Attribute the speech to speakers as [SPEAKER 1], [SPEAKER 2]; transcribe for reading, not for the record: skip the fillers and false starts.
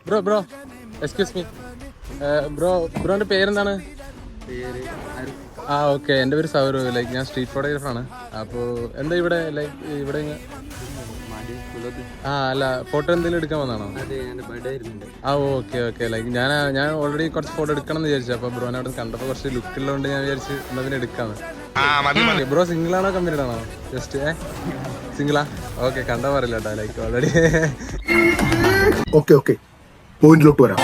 [SPEAKER 1] Bro bro excuse me ബ്രോന്റെ പേരെന്താണ്? ആ okay, എൻ്റെ പേര് സൗരവ്. ലൈക്ക് ഞാൻ സ്ട്രീറ്റ് ഫോട്ടോഗ്രാഫറാണ്. അപ്പോൾ എന്താ ഇവിടെ ലൈക്ക് ഇവിടെ അല്ല ഫോട്ടോ എന്തെങ്കിലും എടുക്കാൻ വന്നാണോ? ആ ഓക്കെ ഓക്കെ. ലൈക്ക് ഞാൻ ഓൾറെഡി കുറച്ച് ഫോട്ടോ എടുക്കണം എന്ന് വിചാരിച്ചു. അപ്പോൾ ബ്രോനെ അവിടെ കണ്ടപ്പോൾ കുറച്ച് ലുക്കുള്ളതുകൊണ്ട് ഞാൻ വിചാരിച്ചു എന്താ പിന്നെ എടുക്കാന്ന്. ബ്രോ സിംഗിൾ ആണോ കമ്മിറ്റഡ് ആണോ? ജസ്റ്റ് സിംഗിളാ? ഓക്കെ, കണ്ടാ പറയില്ല കേട്ടോ. ലൈക്ക് ഓൾറെഡി
[SPEAKER 2] ഓക്കെ പോയിന്റിലോട്ട് വരാം.